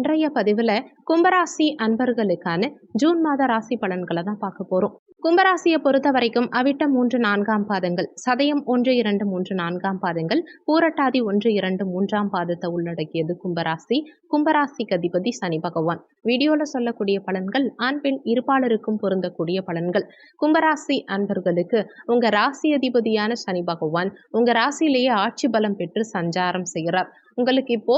இன்றைய பதிவுல கும்பராசி அன்பர்களுக்கான ஜூன் மாத ராசி பலன்களை தான் பார்க்க போறோம். கும்பராசியை பொறுத்த வரைக்கும் அவிட்டம் 3-4 பாதங்கள், சதயம் 1-2-3-4 பாதங்கள், பூரட்டாதி 1-2-3 பாதத்தை உள்ளடக்கியது கும்பராசி. கும்பராசிக்கு அதிபதி சனி பகவான். வீடியோல சொல்லக்கூடிய பலன்கள் ஆண் பெண் இருபாலருக்கும் பொருந்தக்கூடிய பலன்கள். கும்பராசி அன்பர்களுக்கு உங்க ராசி அதிபதியான சனி பகவான் உங்க ராசியிலேயே ஆட்சி பலம் பெற்று சஞ்சாரம் செய்கிறார். உங்களுக்கு இப்போ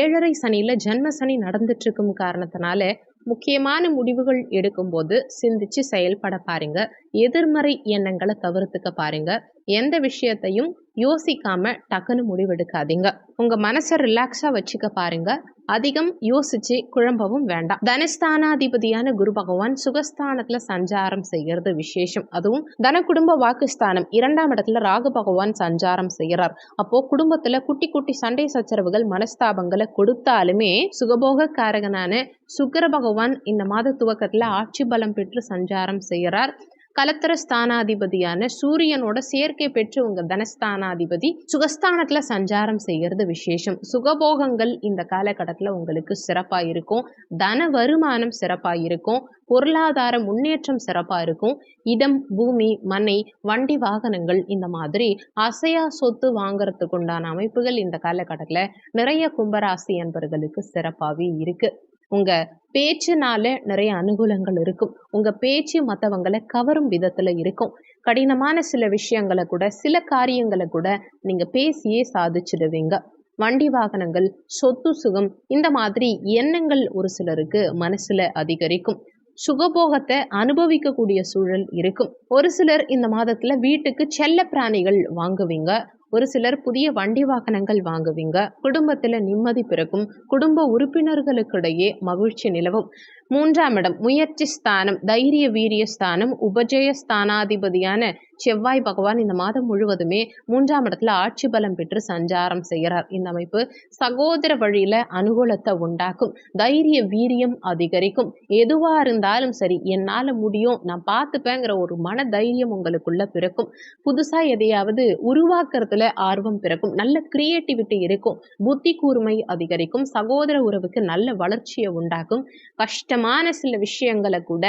7.5 சனியில ஜென்ம சனி நடந்துட்டு இருக்கும் காரணத்தினால முக்கியமான முடிவுகள் எடுக்கும்போது சிந்திச்சு செயல்பட பாருங்க. எதிர்மறை எண்ணங்களை தவிர்த்துக்க பாருங்க. எந்த விஷயத்தையும் யோசிக்காம டக்குன்னு முடிவெடுக்காதீங்க. உங்க மனசை ரிலாக்ஸா வச்சுக்க பாருங்க. அதிகம் யோசிச்சு குழம்பவும் வேண்டாம். தனஸ்தானாதிபதியான குரு பகவான் சுகஸ்தானத்துல சஞ்சாரம் செய்யறது விசேஷம். அதுவும் தன குடும்ப வாக்குஸ்தானம் 2ஆம் இடத்துல ராகு பகவான் சஞ்சாரம் செய்யறார். அப்போ குடும்பத்துல குட்டி குட்டி சண்டை சச்சரவுகள் மனஸ்தாபங்களை கொடுத்தாலுமே சுகபோக காரகனான சுக்கிர பகவான் இந்த மாத துவக்கத்துல ஆட்சி பலம் பெற்று சஞ்சாரம் செய்யறார். கலத்திர ஸ்தானாதிபதியான சூரியனோட சேர்க்கை பெற்று உங்க தனஸ்தானாதிபதி சுகஸ்தானத்துல சஞ்சாரம் செய்யறது விசேஷம். சுகபோகங்கள் இந்த காலகட்டத்துல உங்களுக்கு சிறப்பா இருக்கும். தன வருமானம் சிறப்பா இருக்கும். பொருளாதார முன்னேற்றம் சிறப்பா இருக்கும். இடம், பூமி, மனை, வண்டி, வாகனங்கள் இந்த மாதிரி அசையா சொத்து வாங்கறதுக்கு உண்டான அமைப்புகள் இந்த காலகட்டத்துல நிறைய கும்பராசி என்பவர்களுக்கு சிறப்பாவே இருக்கு. உங்க பேச்சுனால நிறைய அனுகூலங்கள் இருக்கும். உங்க பேச்சு மற்றவங்களை கவரும் விதத்துல இருக்கும். கடினமான சில விஷயங்களை கூட, சில காரியங்களை கூட நீங்க பேசியே சாதிச்சிடுவீங்க. வண்டி வாகனங்கள், சொத்து சுகம் இந்த மாதிரி எண்ணங்கள் ஒரு சிலருக்கு மனசுல அதிகரிக்கும். சுகபோகத்தை அனுபவிக்கக்கூடிய சூழல் இருக்கும். ஒரு சிலர் இந்த மாதத்துல வீட்டுக்கு செல்ல பிராணிகள் வாங்குவீங்க. ஒரு சிலர் புதிய வண்டி வாகனங்கள் வாங்குவீங்க. குடும்பத்துல நிம்மதி பிறக்கும். குடும்ப உறுப்பினர்களுக்கிடையே மகிழ்ச்சி நிலவும். 3ஆம் இடம் முயற்சி ஸ்தானம், தைரிய வீரிய ஸ்தானம், உபஜய ஸ்தானாதிபதியான செவ்வாய் பகவான் இந்த மாதம் முழுவதுமே 3ஆம் இடத்துல ஆட்சி பலம் பெற்று சஞ்சாரம் செய்கிறார். இந்த அமைப்பு சகோதர வழியில அனுகூலத்தை உண்டாக்கும். தைரிய வீரியம் அதிகரிக்கும். எதுவா இருந்தாலும் சரி, என்னால முடியும், நான் பார்த்துப்பேங்கிற ஒரு மன தைரியம் உங்களுக்குள்ள பிறக்கும். புதுசா எதையாவது உருவாக்குறதுல ஆர்வம் பிறக்கும். நல்ல கிரியேட்டிவிட்டி இருக்கும். புத்தி கூர்மை அதிகரிக்கும். சகோதர உறவுக்கு நல்ல வளர்ச்சியை உண்டாக்கும். கஷ்டமான சில விஷயங்களை கூட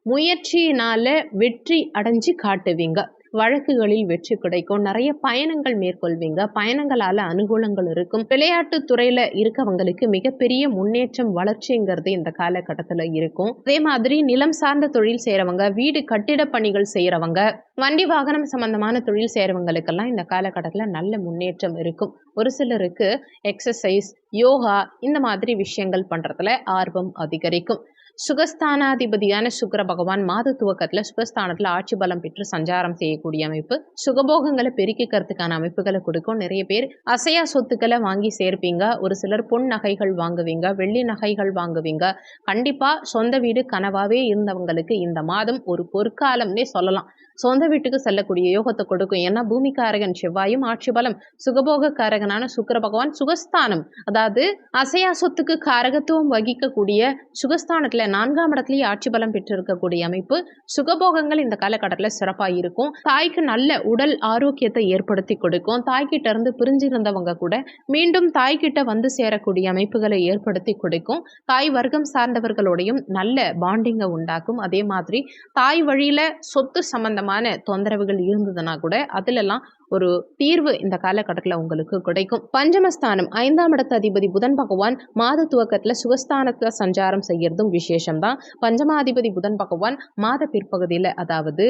முயற்சியினால வெற்றி அடைஞ்சு காட்டுவீங்க. வழக்குகளில் வெற்றி கிடைக்கும். நிறைய பயணங்கள் மேற்கொள்வீங்க. பயணங்களால அனுகூலங்கள் இருக்கும். விளையாட்டு துறையில இருக்கவங்களுக்கு மிகப்பெரிய முன்னேற்றம், வளர்ச்சிங்கிறது இந்த காலகட்டத்துல இருக்கும். அதே மாதிரி நிலம் சார்ந்த தொழில் செய்யறவங்க, வீடு கட்டிட பணிகள் செய்யறவங்க, வண்டி வாகனம் சம்பந்தமான தொழில் செய்யறவங்களுக்கெல்லாம் இந்த காலகட்டத்துல நல்ல முன்னேற்றம் இருக்கும். ஒரு சிலருக்கு எக்ஸசைஸ், யோகா இந்த மாதிரி விஷயங்கள் பண்றதுல ஆர்வம் அதிகரிக்கும். சுகஸ்தானாதிபதியான சுக்கிர பகவான் மாத துவக்கத்துல சுகஸ்தானத்துல ஆட்சி பலம் பெற்று சஞ்சாரம் செய்யக்கூடிய அமைப்பு சுகபோகங்களை பெருக்கிக்கிறதுக்கான அமைப்புகளை கொடுக்கும். நிறைய பேர் அசையா சொத்துக்களை வாங்கி சேர்ப்பீங்க. ஒரு சிலர் பொன் நகைகள் வாங்குவீங்க, வெள்ளி நகைகள் வாங்குவீங்க. கண்டிப்பா சொந்த வீடு கனவாவே இருந்தவங்களுக்கு இந்த மாதம் ஒரு பொற்காலம்னே சொல்லலாம். சொந்த வீட்டுக்கு செல்லக்கூடிய யோகத்தை கொடுக்கும். ஏன்னா பூமிக்காரகன் செவ்வாயும் ஆட்சி பலம், சுகபோக காரகனான சுக்கிர பகவான் சுகஸ்தானம், அதாவது அசையா சொத்துக்கு காரகத்துவம் வகிக்கக்கூடிய சுகஸ்தானத்துல 4ஆம் இடத்துலயே ஆட்சி பலம் பெற்று இருக்கக்கூடிய அமைப்பு சுகபோகங்கள் இந்த காலகட்டத்துல சிறப்பா இருக்கும். தாய்க்கு நல்ல உடல் ஆரோக்கியத்தை ஏற்படுத்தி கொடுக்கும். தாய்கிட்ட இருந்து பிரிஞ்சிருந்தவங்க கூட மீண்டும் தாய்கிட்ட வந்து சேரக்கூடிய அமைப்புகளை ஏற்படுத்தி கொடுக்கும். தாய் வர்க்கம் சார்ந்தவர்களோடையும் நல்ல பாண்டிங்கை உண்டாக்கும். அதே மாதிரி தாய் வழியில சொத்து சம்பந்தமான தொந்தரவுகள் இருந்ததுன்னா கூட அதுலெல்லாம் ஒரு தீர்வு இந்த காலகட்டத்தில் உங்களுக்கு கிடைக்கும். பஞ்சமஸ்தானம் 5ஆம் இடத்து அதிபதி புதன் பகவான் மாத துவக்கத்துல சுகஸ்தானத்துல சஞ்சாரம் செய்யறதும் விசேஷம் தான். பஞ்சமாதிபதி புதன் பகவான் மாத பிற்பகுதியில, அதாவது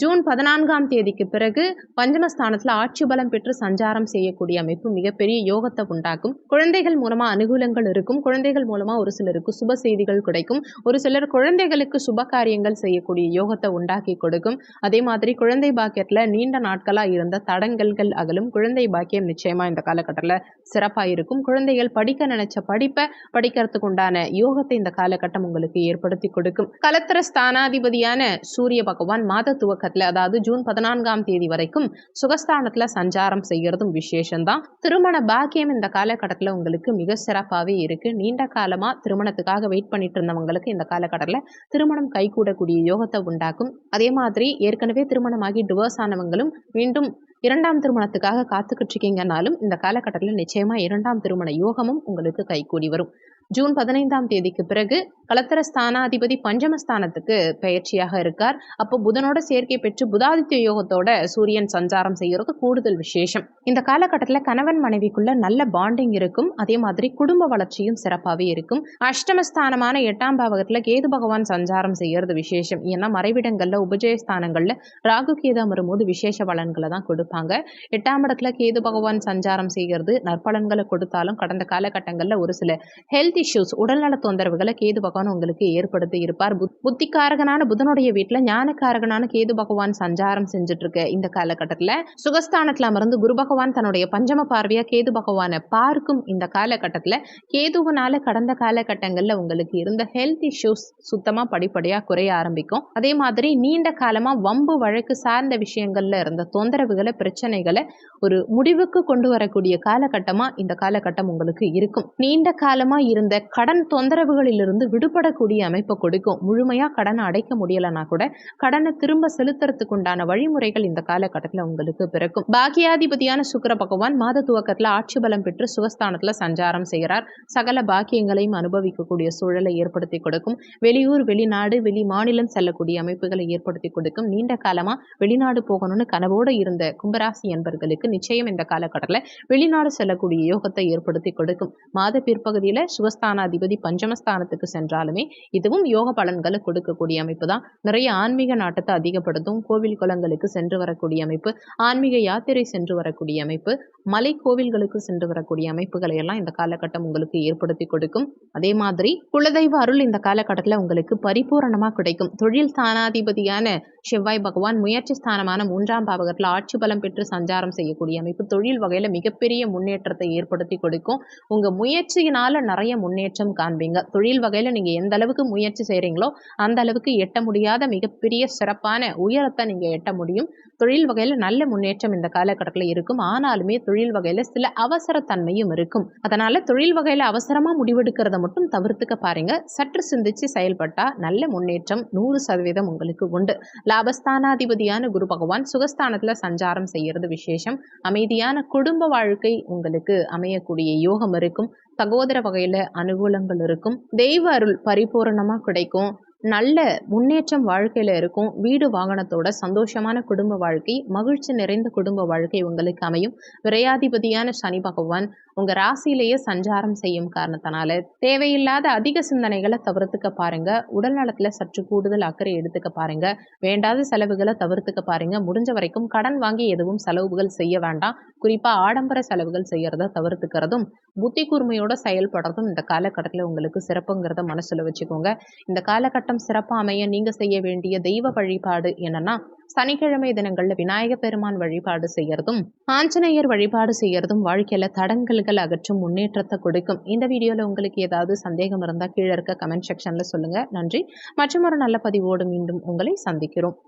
ஜூன் 14ஆம் தேதிக்கு பிறகு பஞ்சமஸ்தானத்துல ஆட்சி பலம் பெற்று சஞ்சாரம் செய்யக்கூடிய அமைப்பு மிகப்பெரிய யோகத்தை உண்டாக்கும். குழந்தைகள் மூலமா அனுகூலங்கள் இருக்கும். குழந்தைகள் மூலமா ஒரு சிலருக்கு சுப செய்திகள் கிடைக்கும். ஒரு சிலர் குழந்தைகளுக்கு சுப காரியங்கள் செய்யக்கூடிய யோகத்தை உண்டாக்கி கொடுக்கும். அதே மாதிரி குழந்தை பாக்கியத்துல நீண்ட நாட்களா இருந்த தடங்கல்கள் அகலும். குழந்தை பாக்கியம் நிச்சயமா இந்த காலகட்டத்தில் சிறப்பா இருக்கும். குழந்தைகள் படிக்க நினைச்ச படிப்பை படிக்கிறதுக்கு உண்டான யோகத்தை இந்த காலகட்டம் உங்களுக்கு ஏற்படுத்தி கொடுக்கும். கலத்திர ஸ்தானாதிபதியான சூரிய பகவான் மாத துவக்கத்துல, அதாவது ஜூன் 14ஆம் தேதி வரைக்கும் சுகஸ்தானத்துல சஞ்சாரம் செய்யறதும் விசேஷம்தான். திருமண பாக்கியம் இந்த காலகட்டத்துல உங்களுக்கு மிக சிறப்பாவே இருக்கு. நீண்ட காலமா திருமணத்துக்காக வெயிட் பண்ணிட்டு இருந்தவங்களுக்கு இந்த காலகட்டத்துல திருமணம் கைகூடக்கூடிய யோகத்தை உண்டாக்கும். அதே மாதிரி ஏற்கனவே திருமணமாகி டிவோர்ஸ் ஆனவங்களும் மீண்டும் 2ஆம் திருமணத்துக்காக காத்துக்கிட்டு இருக்கீங்கனாலும் இந்த காலகட்டத்தில் நிச்சயமா 2ஆம் திருமண யோகமும் உங்களுக்கு கைகூடி வரும். ஜூன் 15ஆம் தேதிக்கு பிறகு களத்திர ஸ்தானாதிபதி பஞ்சமஸ்தானத்துக்கு பயிற்சியாக இருக்கார். அப்போ புதனோட சேர்க்கை பெற்று புதாதித்ய யோகத்தோட சூரியன் சஞ்சாரம் செய்யறது கூடுதல் விசேஷம். இந்த காலகட்டத்தில் கணவன் மனைவிக்குள்ள நல்ல பாண்டிங் இருக்கும். அதே மாதிரி குடும்ப வளர்ச்சியும் சிறப்பாகவே இருக்கும். அஷ்டமஸ்தானமான 8ஆம் பாவகத்துல கேது பகவான் சஞ்சாரம் செய்யறது விசேஷம். ஏன்னா மறைவிடங்கள்ல உபஜயஸ்தானங்கள்ல ராகு கேது வரும்போது விசேஷ பலன்களை தான் கொடுப்பாங்க. 8ஆம் இடத்துல கேது பகவான் சஞ்சாரம் செய்கிறது நற்பலன்களை கொடுத்தாலும் கடந்த காலகட்டங்களில் ஒரு சில ஹெல்த் இஷ்யூஸ் உடல்நல தொந்தரவுகளை கேது பகவான் உங்களுக்கு ஏற்படுத்தி இருப்பார். புத்திகாரகனான புதனுடைய வீட்டுல ஞானக்காரகனான கேது பகவான் சஞ்சாரம் செஞ்சுட்டு இருக்க இந்த காலகட்டத்துல சுகஸ்தானத்துல அமர்ந்து குரு பகவான் தன்னுடைய பஞ்சம பார்வையா கேது பகவானை பார்க்கும் இந்த காலகட்டத்துல கேதுவனால கடந்த காலகட்டங்கள்ல உங்களுக்கு இருந்த ஹெல்த் இஷ்யூஸ் சுத்தமா படிப்படியா குறைய ஆரம்பிக்கும். அதே மாதிரி நீண்ட காலமா வம்பு வழக்கு சார்ந்த விஷயங்கள்ல இருந்த தொந்தரவுகளை பிரச்சனைகளை ஒரு முடிவுக்கு கொண்டு வரக்கூடிய காலகட்டமா இந்த காலகட்டம் உங்களுக்கு இருக்கும். நீண்ட காலமா இருந்த கடன் தொந்தரவுகளிலிருந்து விடுபடக்கூடிய அமைப்பை கொடுக்கும். முழுமையா கடனை அடைக்க முடியலன்னா கூட கடனை திரும்ப செலுத்துறதுக்கு உண்டான வழிமுறைகள் இந்த காலகட்டத்தில் உங்களுக்கு பிறக்கும். பாக்கியாதிபதியான சுக்கிர பகவான் மாத துவக்கத்துல ஆட்சி பலம் பெற்று சுகஸ்தானத்துல சஞ்சாரம் செய்கிறார். சகல பாக்கியங்களையும் அனுபவிக்கக்கூடிய சூழலை ஏற்படுத்தி கொடுக்கும். வெளியூர் வெளிநாடு வெளி மாநிலம் செல்லக்கூடிய அமைப்புகளை ஏற்படுத்தி கொடுக்கும். நீண்ட காலமா வெளிநாடு போகணும்னு கனவோடு இருந்த கும்பராசி என்பர்களுக்கு நிச்சயம் இந்த காலகட்டத்தில் வெளிநாடு செல்லக்கூடிய யோகத்தை ஏற்படுத்தி கொடுக்கும். மாத பிற்பகுதியில சுகஸ்தானாதிபதி பஞ்சமஸ்தானத்துக்கு சென்றாலுமே இதுவும் யோக பலன்களை கொடுக்கக்கூடிய அமைப்பு தான். நிறைய ஆன்மீக நாட்டத்தை அதிகப்படுத்தும். கோவில் குளங்களுக்கு சென்று வரக்கூடிய அமைப்பு, ஆன்மீக யாத்திரை சென்று வரக்கூடிய அமைப்பு, மலை கோவில்களுக்கு சென்று வரக்கூடிய அமைப்புகளை எல்லாம் இந்த காலகட்டம் உங்களுக்கு ஏற்படுத்தி கொடுக்கும். அதே மாதிரி குலதெய்வ அருள் இந்த காலகட்டத்தில் உங்களுக்கு பரிபூரணமா கிடைக்கும். தொழில் ஸ்தானாதிபதியான செவ்வாய் பகவான் முயற்சி ஸ்தானமான 3ஆம் பாவகத்தில் ஆட்சி பலம் பெற்று சஞ்சாரம் செய்யக்கூடிய அமைப்பு தொழில் வகையில மிகப்பெரிய முன்னேற்றத்தை ஏற்படுத்தி கொடுக்கும். உங்க முயற்சியினால நிறைய முன்னேற்றம் காண்பீங்க. தொழில் வகையில நீங்க எந்த அளவுக்கு முயற்சி செய்றீங்களோ அந்த அளவுக்கு எட்ட முடியாத மிகப்பெரிய சிறப்பான உயரத்தை நீங்க எட்ட முடியும். தொழில் வகையில நல்ல முன்னேற்றம் இந்த காலகட்டத்தில் இருக்கும். ஆனாலுமே தொழில் வகையில சில அவசரத்தன்மையும் இருக்கும். அதனால தொழில் வகையில அவசரமா முடிவெடுக்கிறத மட்டும் தவிர்த்துக்க பாருங்க. சற்று சிந்திச்சு செயல்பட்டா நல்ல முன்னேற்றம் 100% உங்களுக்கு உண்டு. லாபஸ்தானாதிபதியான குரு பகவான் சுகஸ்தானத்துல சஞ்சாரம் செய்யறது விசேஷம். அமைதியான குடும்ப வாழ்க்கை உங்களுக்கு அமையக்கூடிய யோகம் இருக்கும். சகோதர வகையில அனுகூலங்கள் இருக்கும். தெய்வ அருள் பரிபூரணமா கிடைக்கும். நல்ல முன்னேற்றம் வாழ்க்கையில இருக்கும். வீடு வாகனத்தோட சந்தோஷமான குடும்ப வாழ்க்கை, மகிழ்ச்சி நிறைந்த குடும்ப வாழ்க்கை உங்களுக்கு அமையும். விரையாதிபதியான சனி பகவான் உங்க ராசியிலேயே சஞ்சாரம் செய்யும் காரணத்தினால தேவையில்லாத அதிக சிந்தனைகளை தவிர்த்துக்க பாருங்க. உடல் நலத்துல சற்று கூடுதல் அக்கறை எடுத்துக்க பாருங்க. வேண்டாத செலவுகளை தவிர்த்துக்க பாருங்க. முடிஞ்ச வரைக்கும் கடன் வாங்கி எதுவும் செலவுகள் செய்ய வேண்டாம். குறிப்பா ஆடம்பர செலவுகள் செய்யறத தவிர்த்துக்கிறதும் புத்தி கூர்மையோட செயல்படுறதும் இந்த காலகட்டத்தில் உங்களுக்கு சிறப்புங்கிறத மனசுல வச்சுக்கோங்க. இந்த காலகட்டம் சிறப்பா அமைய நீங்க செய்ய வேண்டிய தெய்வ வழிபாடு என்னன்னா, சனிக்கிழமை தினங்கள்ல விநாயக பெருமான் வழிபாடு செய்யறதும் ஆஞ்சநேயர் வழிபாடு செய்யறதும் வாழ்க்கையில தடங்கல்கள் அகற்றும் முன்னேற்றத்தை கொடுக்கும். இந்த வீடியோல உங்களுக்கு ஏதாவது சந்தேகம் இருந்தா கீழே இருக்க கமெண்ட் செக்ஷன்ல சொல்லுங்க. நன்றி. மற்றும் ஒரு நல்ல பதிவோடு மீண்டும் உங்களை சந்திக்கிறோம்.